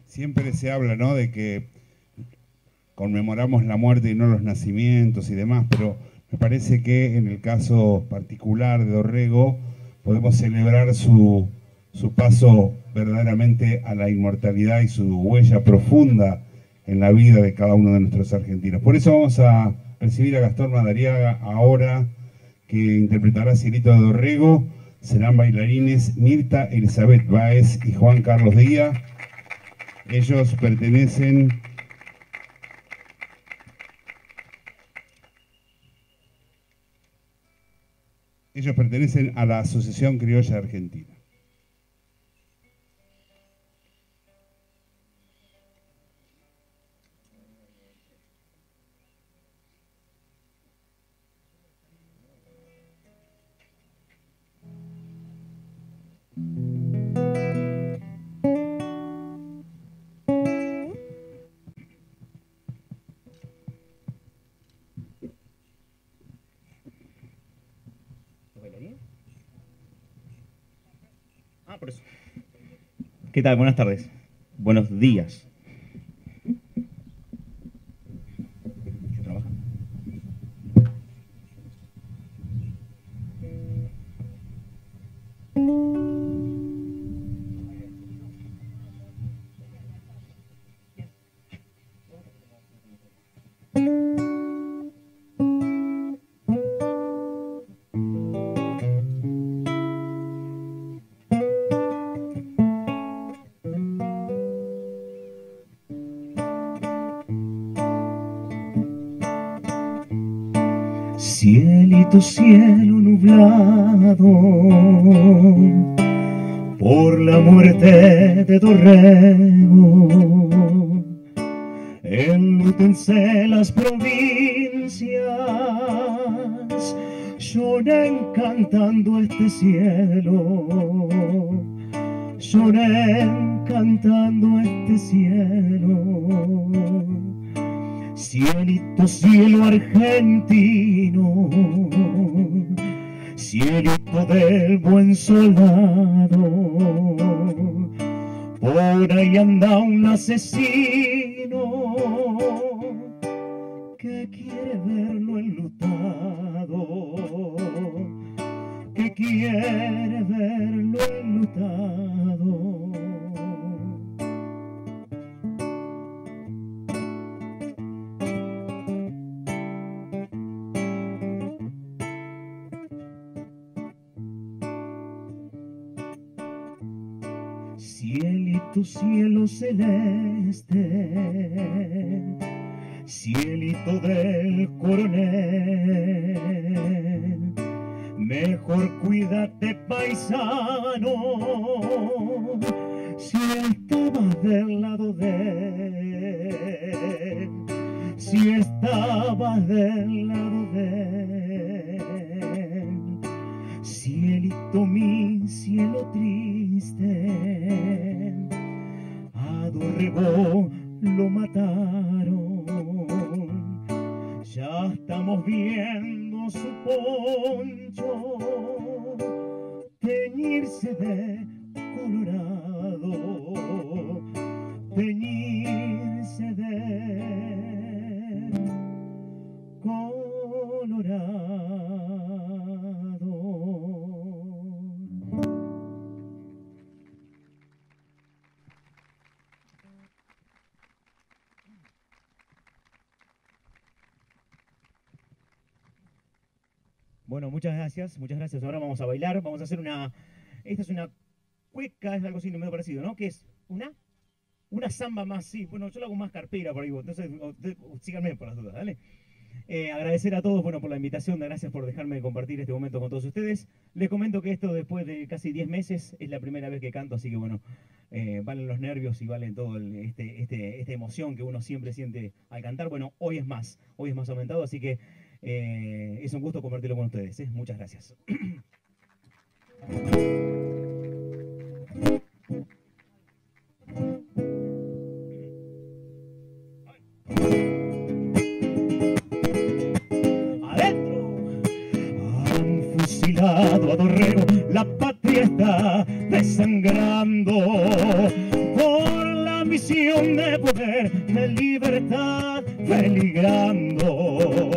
Siempre se habla, ¿no?, de que conmemoramos la muerte y no los nacimientos y demás, pero me parece que en el caso particular de Dorrego podemos celebrar su paso verdaderamente a la inmortalidad y su huella profunda en la vida de cada uno de nuestros argentinos. Por eso vamos a recibir a Gastón Madariaga ahora, que interpretará Cielito de Dorrego. Serán bailarines Mirta Elizabeth Báez y Juan Carlos Díaz. Ellos pertenecen a la Asociación Criolla Argentina. Por eso. ¿Qué tal? Buenas tardes. Buenos días. ¿Qué trabaja? Cielito, cielo nublado por la muerte de Dorrego, enlútense las provincias, lloren cantando este cielo, lloren cantando este cielo. Cielito, cielo argentino, cielito del buen soldado, por ahí anda un asesino que quiere verlo enlutado, que quiere verlo enlutado. tu cielo celeste, cielito del coronel, mejor cuídate paisano, si estabas del lado de él, si estabas del lado de él, cielito mi cielo triste, a Dorrego lo mataron, ya estamos viendo su poncho teñirse de colorado, teñirse de colorado. Bueno, muchas gracias, muchas gracias. Ahora vamos a bailar, vamos a hacer una... Esta es una cueca, es algo así medio parecido, ¿no? Que es una samba más, sí. Bueno, yo lo hago más carpera por ahí, entonces síganme por las dudas, ¿vale? Agradecer a todos, bueno, por la invitación, gracias por dejarme compartir este momento con todos ustedes. Les comento que esto después de casi 10 meses es la primera vez que canto, así que bueno, valen los nervios y valen todo esta emoción que uno siempre siente al cantar. Bueno, hoy es más aumentado, así que es un gusto compartirlo con ustedes, ¿eh? Muchas gracias. A Dorrego, la patria está desangrando por la misión de poder, de libertad, peligrando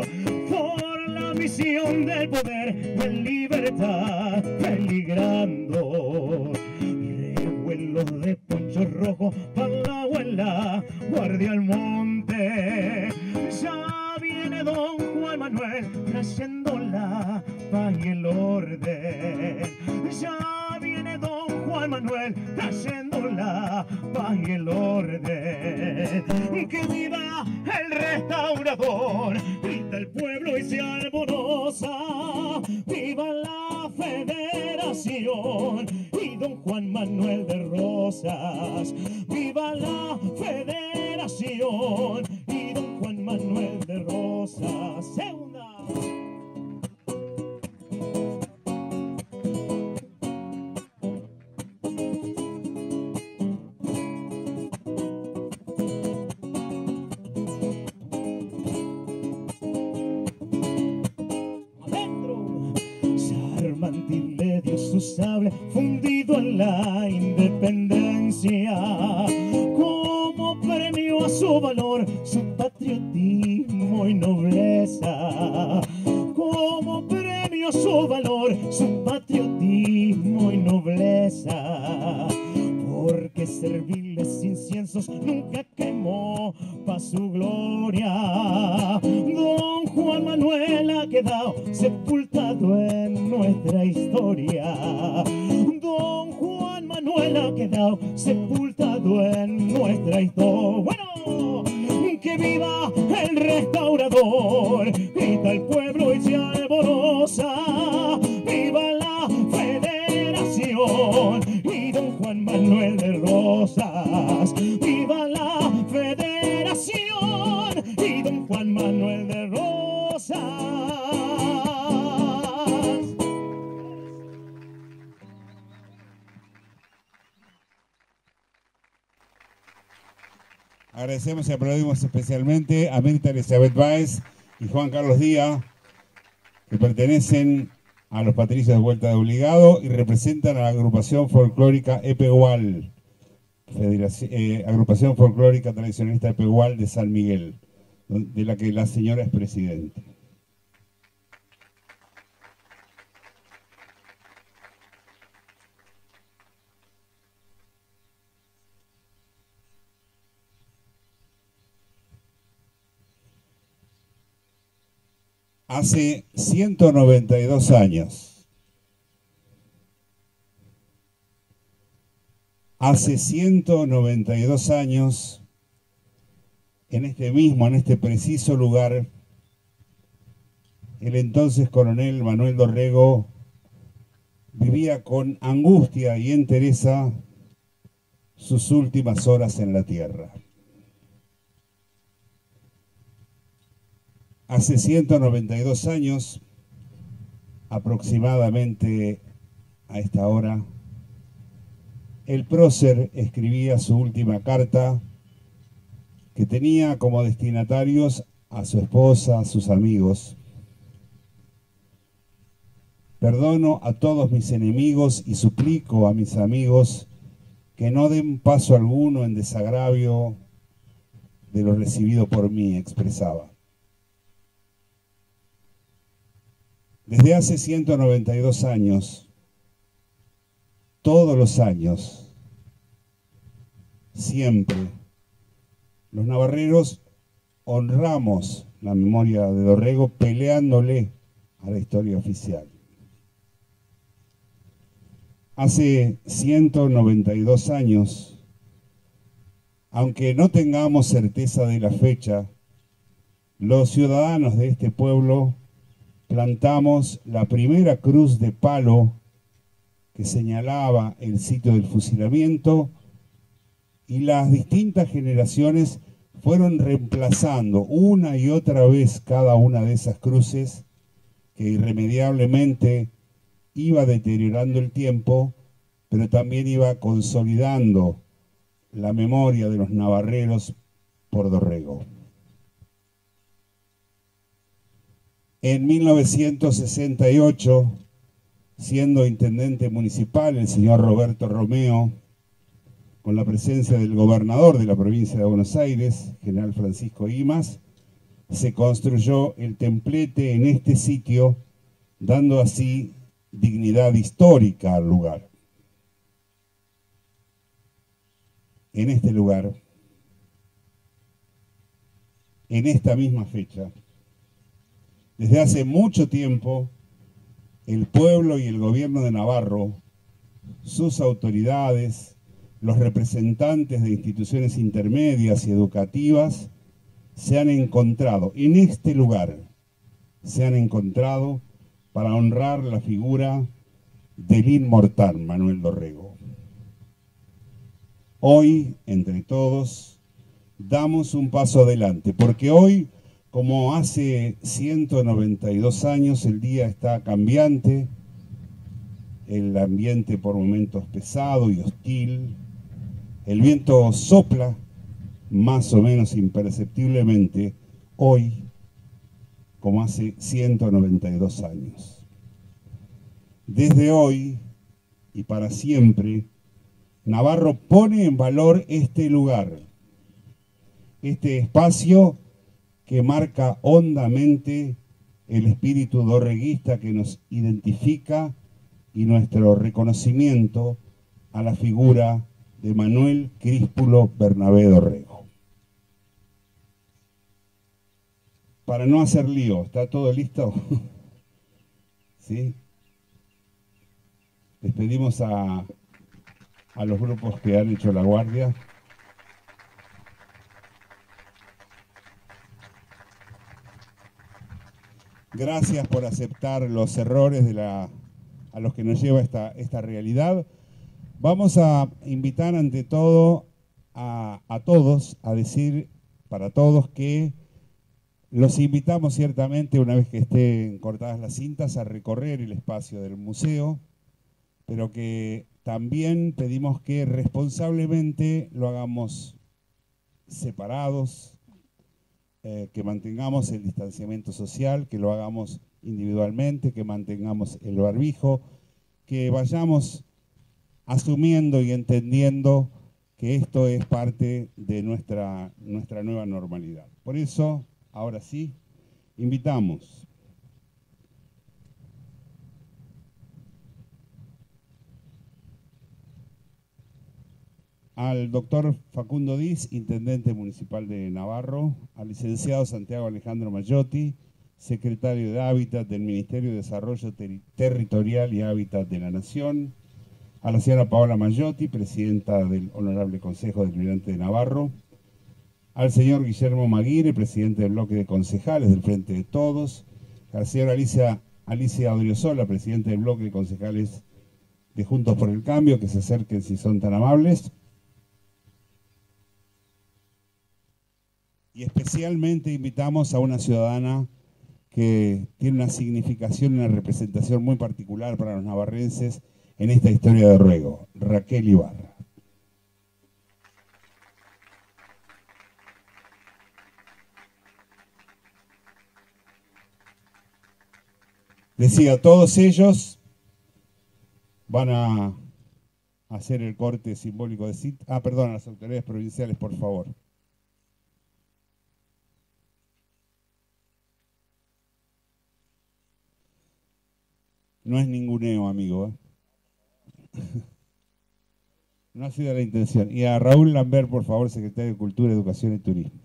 por la misión del poder, de libertad, peligrando. Y revuelos de ponchos rojos para la abuela, guardia al monte. Ya viene don Juan Manuel trayendo la paz y el orden. Ya viene don Juan Manuel trayendo la paz y el orden. Que viva el restaurador, grita el pueblo y se alboroza. Viva la Federación y don Juan Manuel de Rosas. Viva la Federación y don Juan Manuel de Rosas. Segunda. Sarmantil le dio su sable fundido en la independencia, como premio a su valor, su patriotismo y nobleza. Como premio a su valor, su patriotismo y nobleza. Porque serviles inciensos nunca quemó pa' su gloria. Don Juan Manuel ha quedado sepultado en nuestra historia. Don Juan Manuel ha quedado sepultado en nuestra historia. Bueno, que viva el restaurador, grita el pueblo y se alboroza. Viva la Federación y don Juan Manuel de Rosas. Viva la Federación y don Juan Manuel de Rosas. Agradecemos y aplaudimos especialmente a Mirta Elizabeth Báez y Juan Carlos Díaz, que pertenecen a los Patricios de Vuelta de Obligado y representan a la agrupación folclórica Epehual, agrupación folclórica tradicionalista Epehual de San Miguel, de la que la señora es presidente. Hace 192 años, Hace 192 años, en este preciso lugar, el entonces coronel Manuel Dorrego vivía con angustia y entereza sus últimas horas en la tierra. Hace 192 años, aproximadamente a esta hora, el prócer escribía su última carta que tenía como destinatarios a su esposa, a sus amigos. Perdono a todos mis enemigos y suplico a mis amigos que no den paso alguno en desagravio de lo recibido por mí, expresaba. Desde hace 192 años, todos los años, siempre, los navarreros honramos la memoria de Dorrego peleándole a la historia oficial. Hace 192 años, aunque no tengamos certeza de la fecha, los ciudadanos de este pueblo plantamos la primera cruz de palo que señalaba el sitio del fusilamiento y las distintas generaciones fueron reemplazando una y otra vez cada una de esas cruces que irremediablemente iba deteriorando el tiempo, pero también iba consolidando la memoria de los navarreros por Dorrego. En 1968, siendo intendente municipal, el señor Roberto Romeo, con la presencia del gobernador de la provincia de Buenos Aires, general Francisco Imas, se construyó el templete en este sitio, dando así dignidad histórica al lugar. En este lugar, en esta misma fecha, desde hace mucho tiempo, el pueblo y el gobierno de Navarro, sus autoridades, los representantes de instituciones intermedias y educativas, se han encontrado en este lugar, para honrar la figura del inmortal Manuel Dorrego. Hoy, entre todos, damos un paso adelante, porque hoy, como hace 192 años, el día está cambiante, el ambiente por momentos pesado y hostil, el viento sopla más o menos imperceptiblemente hoy, como hace 192 años. Desde hoy y para siempre, Navarro pone en valor este lugar, este espacio que marca hondamente el espíritu dorreguista que nos identifica y nuestro reconocimiento a la figura de Manuel Críspulo Bernabé Dorrego. Para no hacer lío, ¿está todo listo? ¿Sí? Les pedimos a los grupos que han hecho la guardia. Gracias por aceptar los errores a los que nos lleva esta realidad. Vamos a invitar ante todo a todos, a decir para todos que los invitamos ciertamente, una vez que estén cortadas las cintas, a recorrer el espacio del museo, pero que también pedimos que responsablemente lo hagamos separados, que mantengamos el distanciamiento social, que lo hagamos individualmente, que mantengamos el barbijo, que vayamos asumiendo y entendiendo que esto es parte de nuestra nueva normalidad. Por eso, ahora sí, invitamos al doctor Facundo Diz, intendente municipal de Navarro, al licenciado Santiago Alejandro Mayotti, secretario de Hábitat del Ministerio de Desarrollo Territorial y Hábitat de la Nación, a la señora Paola Maggiotti, presidenta del Honorable Consejo Deliberante de Navarro, al señor Guillermo Maguire, presidente del bloque de concejales del Frente de Todos, a la señora Alicia Odriozola, presidente del bloque de concejales de Juntos por el Cambio, que se acerquen si son tan amables. Y especialmente invitamos a una ciudadana que tiene una significación y una representación muy particular para los navarrenses en esta historia de Dorrego, Raquel Ibarra. Decía, todos ellos van a hacer el corte simbólico de cinta. Ah, perdón, a las autoridades provinciales, por favor. No es ninguneo, amigo, ¿eh? No ha sido la intención. Y a Raúl Lambert, por favor, secretario de Cultura, Educación y Turismo.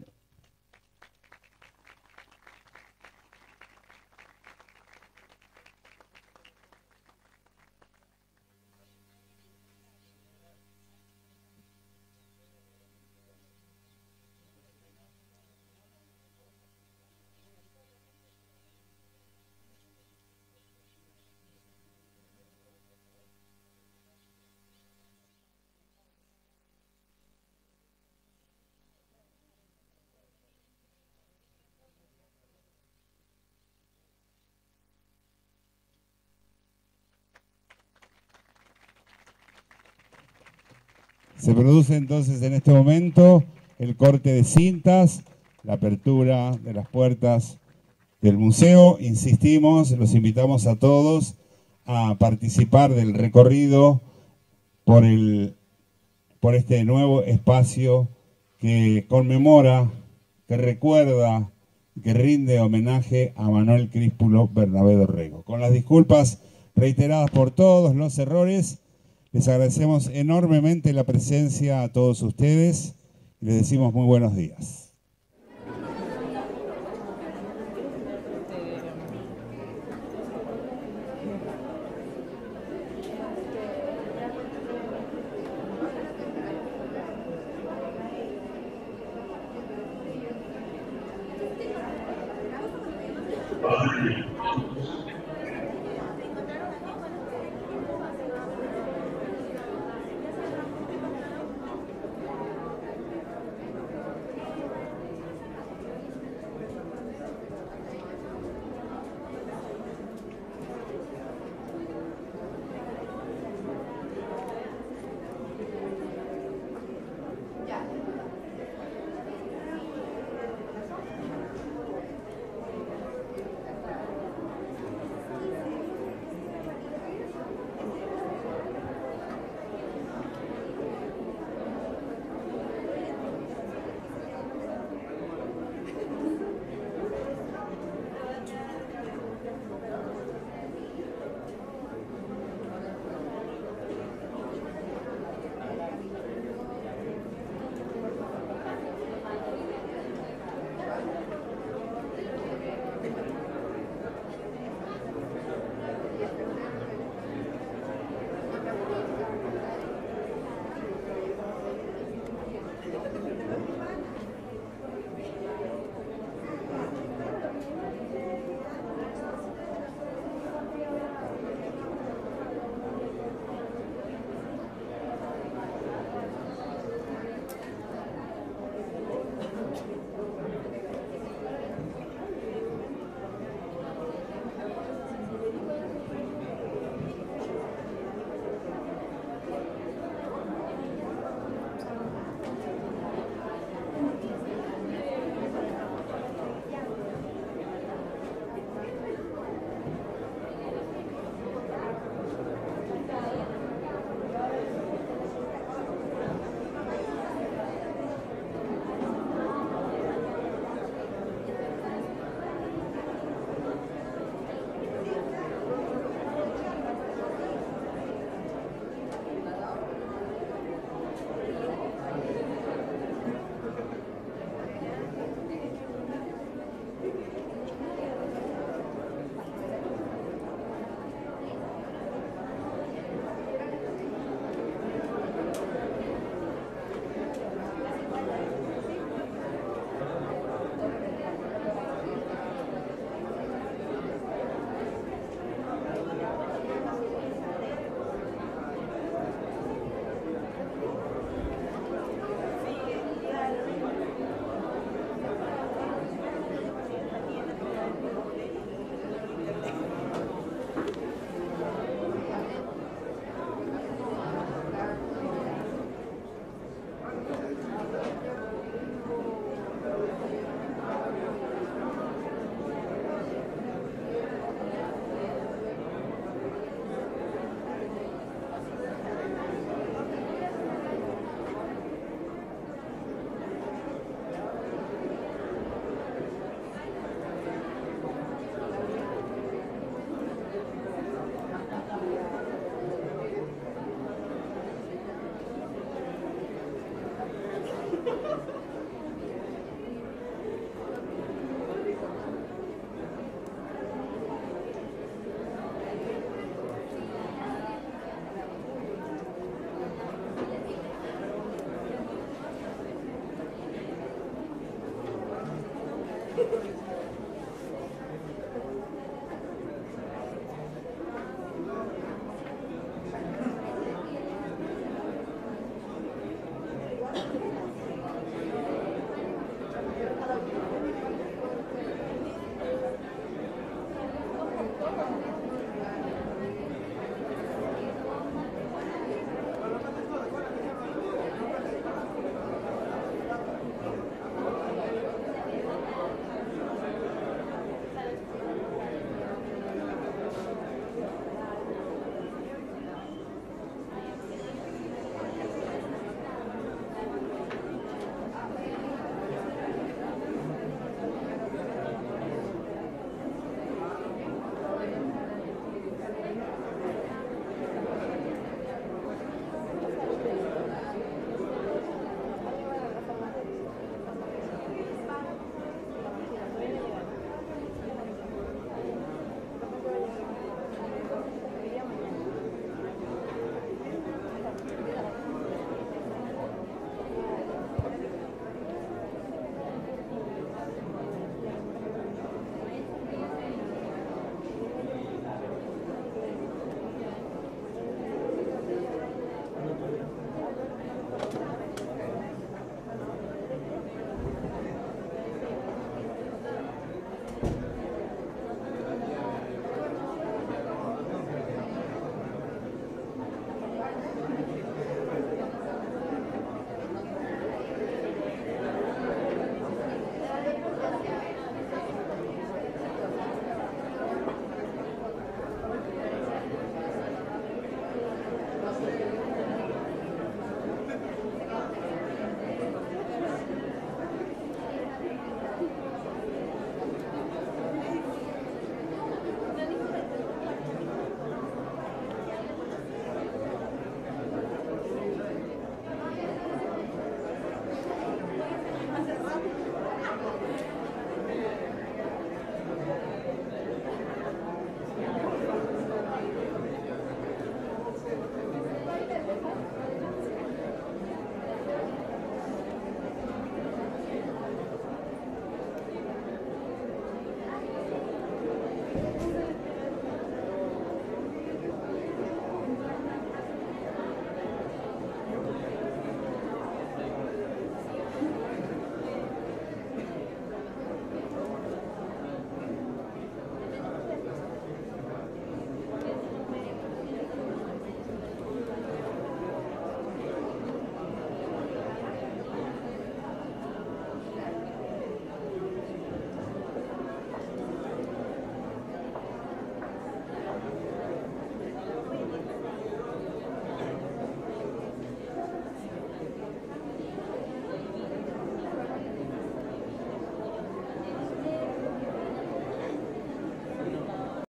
Se produce entonces en este momento el corte de cintas, la apertura de las puertas del museo. Insistimos, los invitamos a todos a participar del recorrido por este nuevo espacio que conmemora, que recuerda, que rinde homenaje a Manuel Críspulo Bernabé Dorrego. Con las disculpas reiteradas por todos los errores, les agradecemos enormemente la presencia a todos ustedes y les decimos muy buenos días.